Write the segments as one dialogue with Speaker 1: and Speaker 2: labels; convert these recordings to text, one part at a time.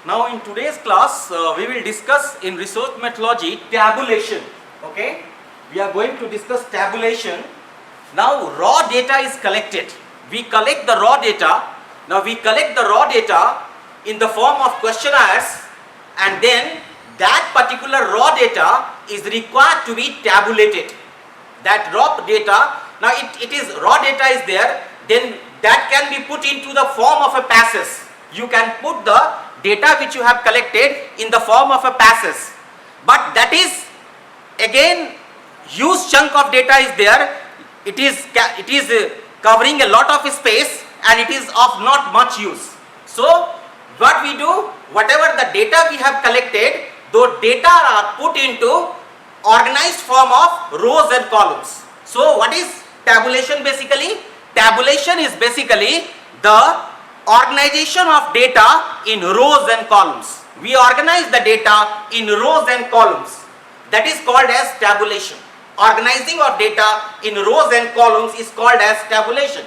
Speaker 1: Now in today's class we will discuss in research methodology tabulation. Okay, we are going to discuss tabulation. Now raw data is collected. We collect the raw data. Now we collect the raw data in the form of questionnaires, and then that particular raw data is required to be tabulated. That raw data, now it is raw data is there, then that can be put into the form of a passes. You can put the data which you have collected in the form of a passes, but that is again huge chunk of data is there. It is covering a lot of space and it is of not much use. So what we do, whatever the data we have collected, those data are put into organized form of rows and columns. So what is tabulation basically? Tabulation is basically the organization of data in rows and columns. We organize the data in rows and columns. That is called as tabulation. Organizing of data in rows and columns is called as tabulation.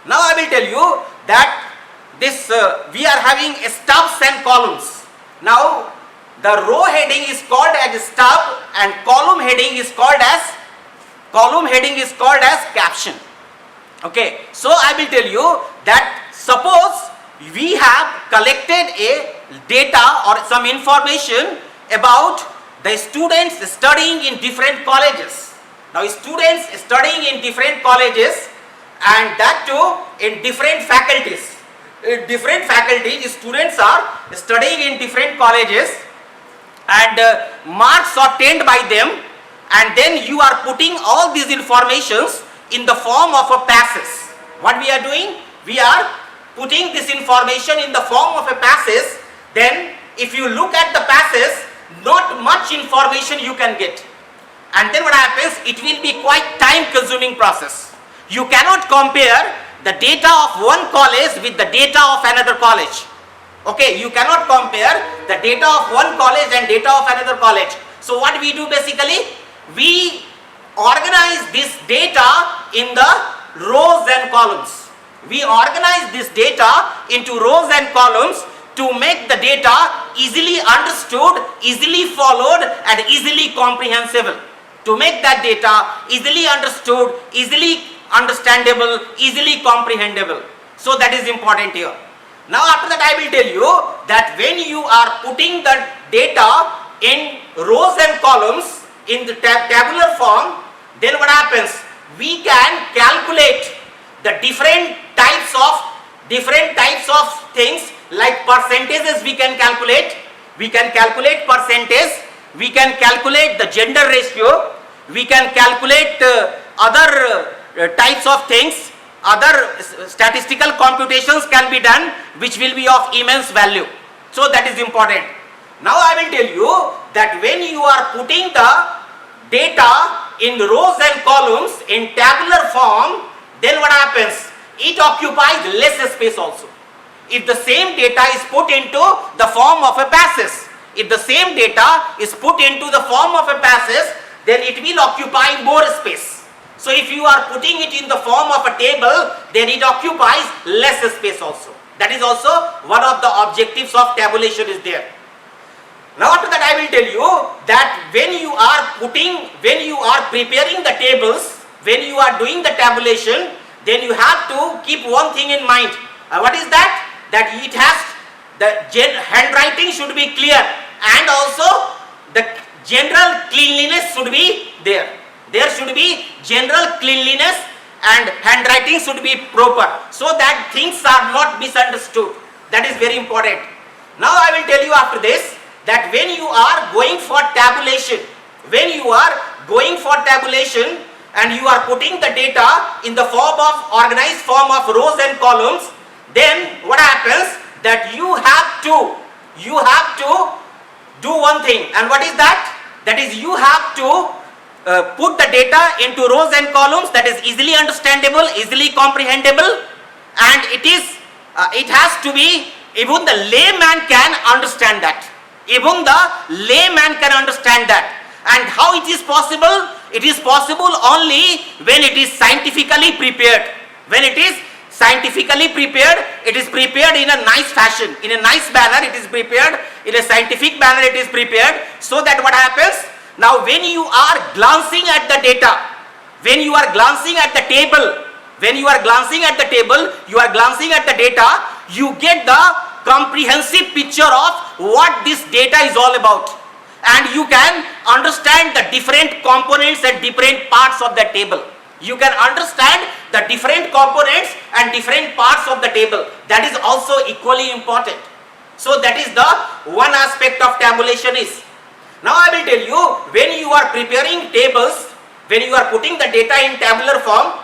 Speaker 1: Now I will tell you that this we are having stubs and columns. Now the row heading is called as stub and column heading is called as caption. Okay, so I will tell you that suppose we have collected a data or some information about the students studying in different colleges. Now students studying in different colleges, and that too in different faculties. In different faculties, students are studying in different colleges and marks are obtained by them, and then you are putting all these informations in the form of a passes. What we are doing? We are putting this information in the form of a passes. Then if you look at the passes, not much information you can get, and then what happens, it will be quite time consuming process. You cannot compare the data of one college with the data of another college. Okay, you cannot compare the data of one college and data of another college. So what we do basically, we organize this data in the rows and columns. We organize this data into rows and columns to make the data easily understood, easily followed and easily comprehensible. To make that data easily understood, easily understandable, easily comprehensible. So that is important here. Now after that I will tell you that when you are putting the data in rows and columns in the tabular form, then what happens? We can calculate the different types of things, like percentages we can calculate. We can calculate percentage, we can calculate the gender ratio, we can calculate other types of things, other statistical computations can be done which will be of immense value. So that is important. Now I will tell you that when you are putting the data in rows and columns in tabular form, then what happens? It occupies less space also. If the same data is put into the form of a passes, then it will occupy more space. So if you are putting it in the form of a table, then it occupies less space also. That is also one of the objectives of tabulation is there. Now after that I will tell you that when you are preparing the tables, when you are doing the tabulation, then you have to keep one thing in mind. What is that? That it has the handwriting should be clear, and also the general cleanliness should be there. There should be general cleanliness and handwriting should be proper, so that things are not misunderstood. That is very important. Now I will tell you after this that when you are going for tabulation, and you are putting the data in the form of organized form of rows and columns, then what happens? That you have to do one thing, and what is that? That is, you have to put the data into rows and columns that is easily understandable, easily comprehensible, and it has to be, even the layman can understand that. Even the layman can understand that. And how it is possible? It is possible only when it is scientifically prepared. When it is scientifically prepared, it is prepared in a nice fashion, in a nice manner, it is prepared, in a scientific manner it is prepared, so that what happens? Now when you are glancing at the data, when you are glancing at the table, when you are glancing at the table, you are glancing at the data, you get the comprehensive picture of what this data is all about. And you can understand the different components and different parts of the table. You can understand the different components and different parts of the table. That is also equally important. So that is the one aspect of tabulation is. Now I will tell you, when you are preparing tables, when you are putting the data in tabular form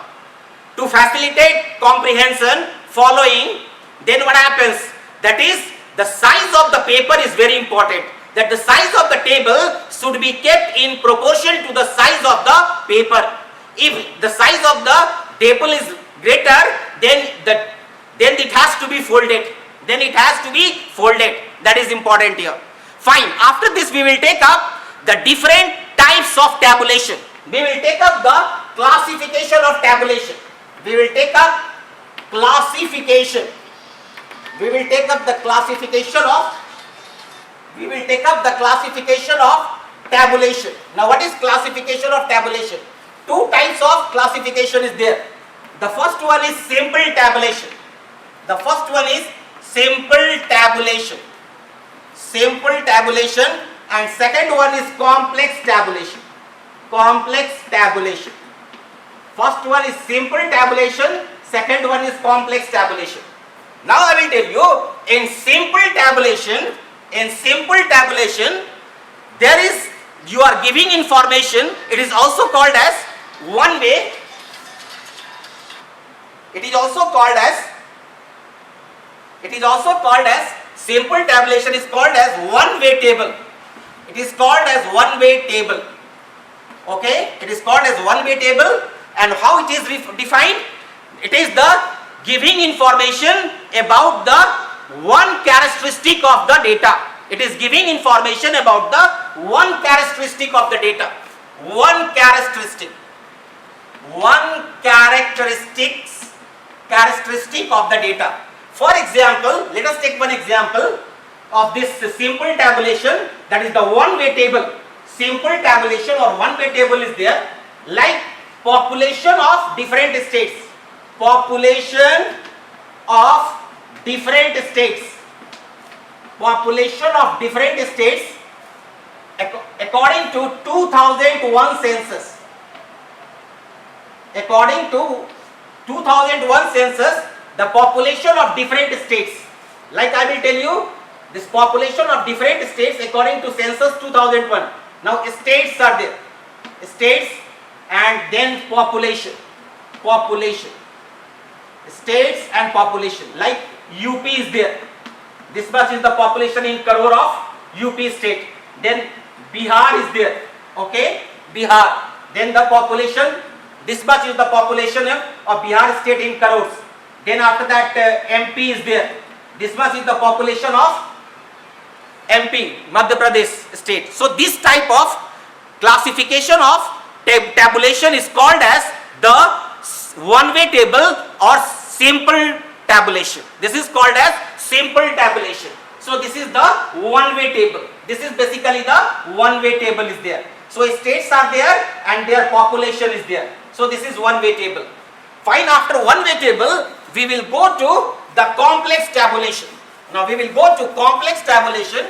Speaker 1: to facilitate comprehension, following, then what happens? That is, the size of the paper is very important. That the size of the table should be kept in proportion to the size of the paper. If the size of the table is greater, then it has to be folded. Then it has to be folded. That is important here. Fine. After this, we will take up the different types of tabulation. We will take up the classification of tabulation. We will take up classification. We will take up the classification of tabulation. Now what is classification of tabulation? Two types of classification is there. The first one is simple tabulation. The first one is simple tabulation. Simple tabulation, and second one is complex tabulation. Complex tabulation. First one is simple tabulation, second one is complex tabulation. Now I will tell you, in simple tabulation, there is, you are giving information. It is also called as one way. It is also called as simple tabulation is called as one-way table. It is called as one-way table. Okay, it is called as one-way table. And how it is defined? It is the giving information about the one characteristic of the data. It is giving information about the one characteristic of the data. One characteristic of the data. For example, let us take one example of this simple tabulation, that is the one-way table. Simple tabulation or one-way table is there, like population of different states. Population of different states. Population of different states according to 2001 census. According to 2001 census, the population of different states. Like I will tell you, this population of different states according to census 2001. Now states are there. States and then population. Population. States and population. Like UP is there. This much is the population in crore of UP state. Then Bihar is there. Okay, Bihar. Then the population, this much is the population of Bihar state in crores. Then after that MP is there. This much is the population of MP, Madhya Pradesh state. So this type of classification of tabulation is called as the one-way table or simple tabulation. This is called as simple tabulation. So this is the one-way table. This is basically the one-way table is there. So states are there and their population is there. So this is one-way table. Fine, after one-way table, we will go to the complex tabulation. Now we will go to complex tabulation.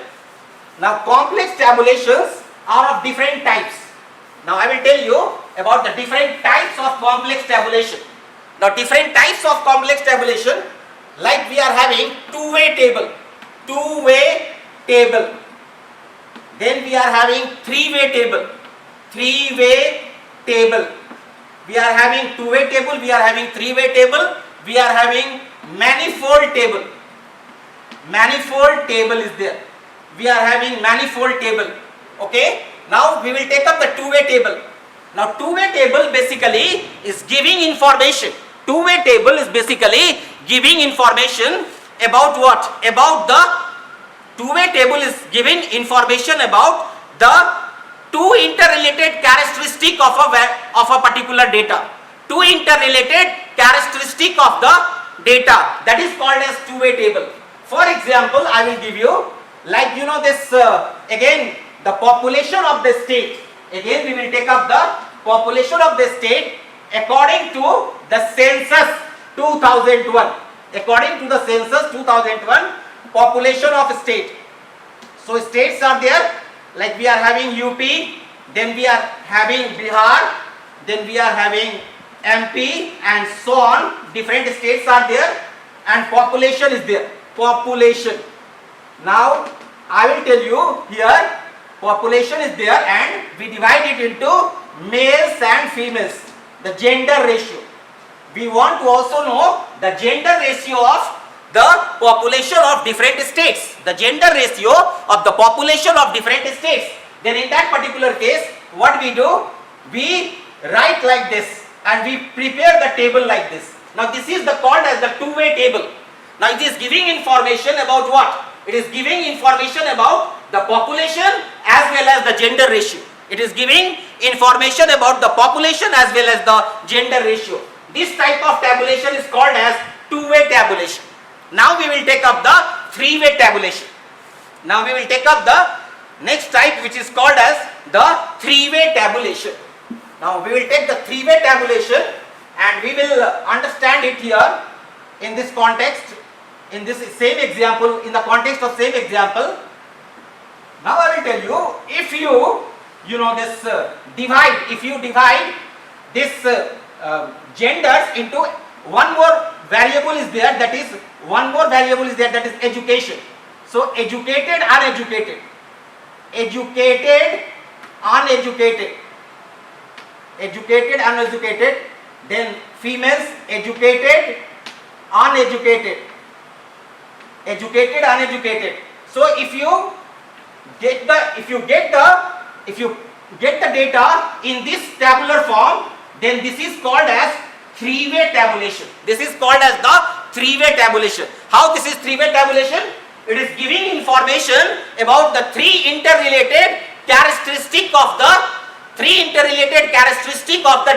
Speaker 1: Now complex tabulations are of different types. Now I will tell you about the different types of complex tabulation. Now different types of complex tabulation, like we are having two-way table. Two-way table. Then we are having three-way table. Three-way table. We are having two-way table, we are having three-way table, we are having manifold table. Manifold table is there. We are having manifold table. Okay. Now we will take up the two-way table. Now two-way table basically is giving information. Two-way table is basically giving information about what? About the two-way table is giving information about the two interrelated characteristic of a particular data. Two interrelated characteristic of the data. That is called as two-way table. For example, I will give you, like you know this again the population of the state. Again we will take up the population of the state according to the census 2001. According to the census 2001 population of state. So states are there, like we are having UP, then we are having Bihar, then we are having MP and so on. Different states are there and population is there. Population. Now I will tell you here, population is there and we divide it into males and females, the gender ratio. We want to also know the gender ratio of the population of different states, the gender ratio of the population of different states. Then in that particular case, what we do, we write like this and we prepare the table like this. Now this is called as the two-way table. Now it is giving information about what? It is giving information about the population as well as the gender ratio. It is giving information about the population as well as the gender ratio. This type of tabulation is called as two-way tabulation. Now we will take up the three-way tabulation. Now we will take up the next type, which is called as the three-way tabulation. Now we will take the three-way tabulation and we will understand it here in this context, in this same example, in the context of same example. Now I will tell you, if you know this divide, if you divide this genders into one more variable is there, that is education. So educated, uneducated, educated, uneducated, educated, uneducated, then females, educated, uneducated, educated, uneducated. So if you get the data in this tabular form, then this is called as three-way tabulation. This is called as the three-way tabulation. How this is three-way tabulation? It is giving information about the three interrelated characteristic of the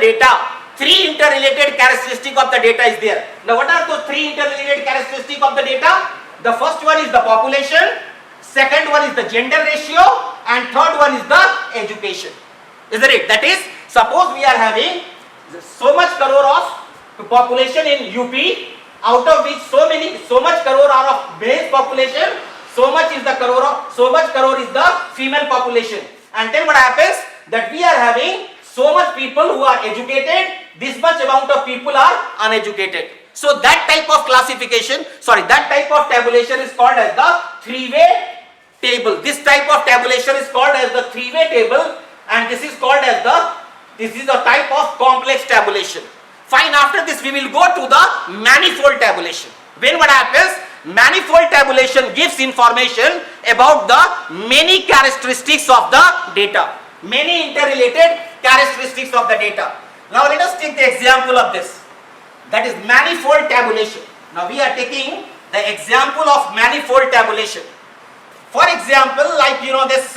Speaker 1: data. Three interrelated characteristic of the data is there. Now what are those three interrelated characteristic of the data? The first one is the population, second one is the gender ratio, and third one is the education. Isn't it? That is, suppose we are having so much crore of population in UP, out of which so much crore are of male population, so much crore is the female population. And then what happens? That we are having so much people who are educated, this much amount of people are uneducated. So that type of that type of tabulation is called as the three-way table. This type of tabulation is called as the three-way table, and this is a type of complex tabulation. Fine, after this we will go to the manifold tabulation. When what happens? Manifold tabulation gives information about the many characteristics of the data, many interrelated characteristics of the data. Now let us take the example of this, that is manifold tabulation. Now we are taking the example of manifold tabulation. For example, like this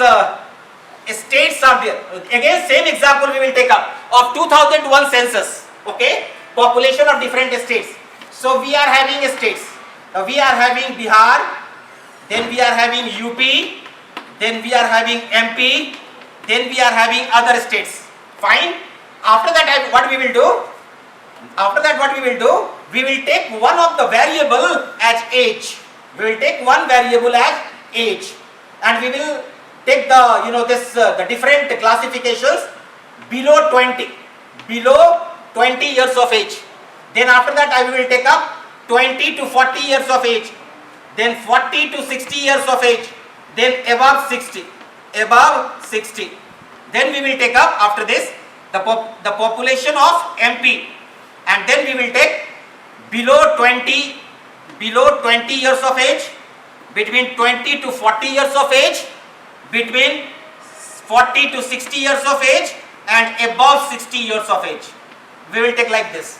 Speaker 1: states are there. Again same example we will take up of 2001 census. Okay, population of different states. So we are having states. We are having Bihar, then we are having UP, then we are having MP, then we are having other states. Fine. After that what we will do? We will take one of the variable as age. We will take one variable as age, and we will take the the different classifications below 20 years of age. Then after that I will take up 20 to 40 years of age, then 40 to 60 years of age, then above 60. Then we will take up after this the population of MP, and then we will take below 20 years of age, between 20 to 40 years of age, between 40 to 60 years of age, and above 60 years of age. We will take like this,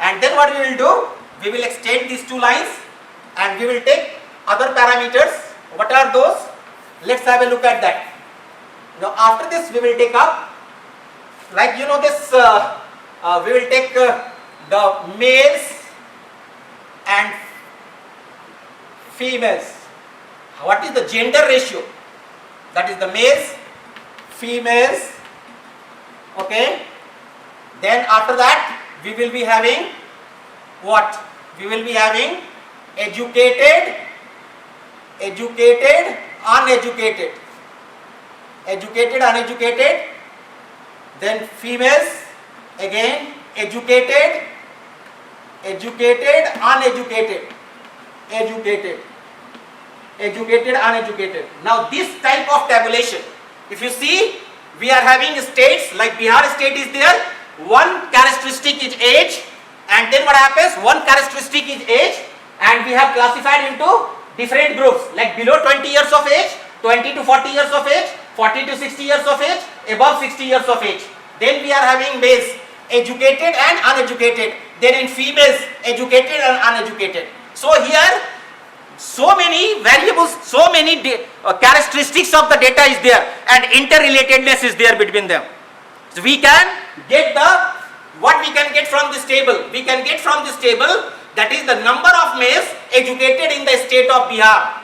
Speaker 1: and then what we will do? We will extend these two lines and we will take other parameters. What are those? Let's have a look at that. Now after this we will take up, like this we will take the males and females. What is the gender ratio? That is the males, females. Okay. Then after that we will be having what? We will be having educated, uneducated, educated, uneducated, then females, again educated, uneducated, educated, uneducated. Now this type of tabulation, if you see, we are having states like Bihar state is there, one characteristic is age, and then what happens, one characteristic is age, and we have classified into different groups like below 20 years of age, 20 to 40 years of age, 40 to 60 years of age, above 60 years of age. Then we are having males, educated and uneducated. Then in females, educated and uneducated. So here, so many variables, so many characteristics of the data is there, and interrelatedness is there between them. So we can get what we can get from this table. We can get from this table, that is the number of males educated in the state of Bihar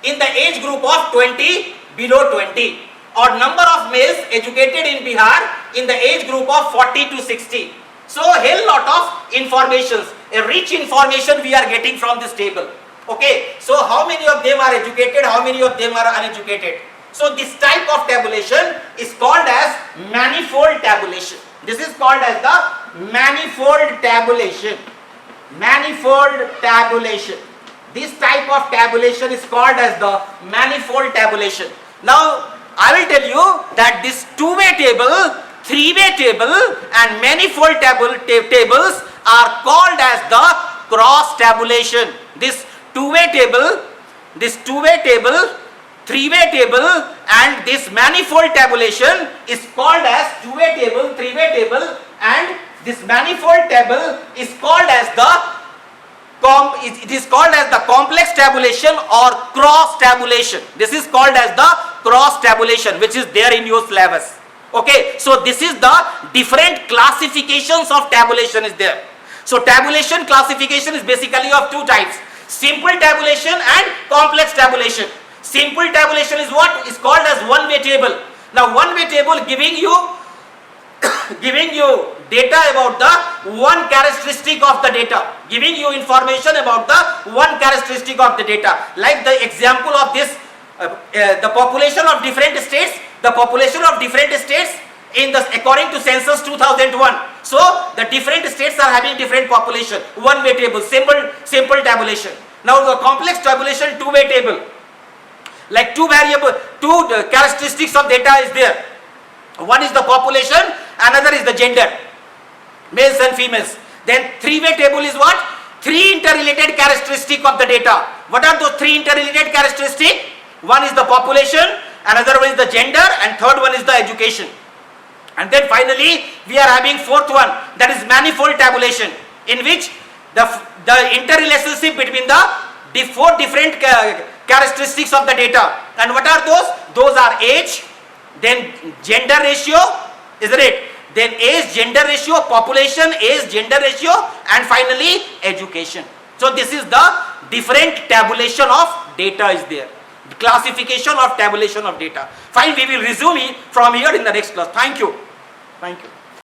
Speaker 1: in the age group of 20 below 20, or number of males educated in Bihar in the age group of 40 to 60. So a hell lot of informations, a rich information we are getting from this table. Okay, so how many of them are educated, how many of them are uneducated? So this type of tabulation is called as manifold tabulation. This is called as the manifold tabulation. Manifold tabulation. This type of tabulation is called as the manifold tabulation. Now I will tell you that this two-way table, three-way table and manifold tables are called as the cross tabulation. This two-way table, three-way table and this manifold tabulation is called as two-way table, three-way table, and this manifold table is called as the complex tabulation or cross tabulation. This is called as the cross tabulation, which is there in your syllabus. Okay, so this is the different classifications of tabulation is there. So tabulation classification is basically of two types: simple tabulation and complex tabulation. Simple tabulation is what is called as one-way table. Now one-way table giving you data about the one characteristic of the data, giving you information about the one characteristic of the data. Like the example of this, the population of different states, according to census 2001. So the different states are having different population. One-way table, simple tabulation. Now the complex tabulation, two-way table. Like two characteristics of data is there. One is the population, another is the gender, males and females. Then three-way table is what? Three interrelated characteristics of the data. What are those three interrelated characteristics? One is the population, another one is the gender, and third one is the education. And then finally we are having fourth one, that is manifold tabulation, in which the interrelationship between the four different characteristics of the data. And what are those? Those are age, then gender ratio, isn't it? Then age, gender ratio, population, age, gender ratio, and finally education. So this is the different tabulation of data is there. Classification of tabulation of data. Fine, we will resume from here in the next class. Thank you. Thank you.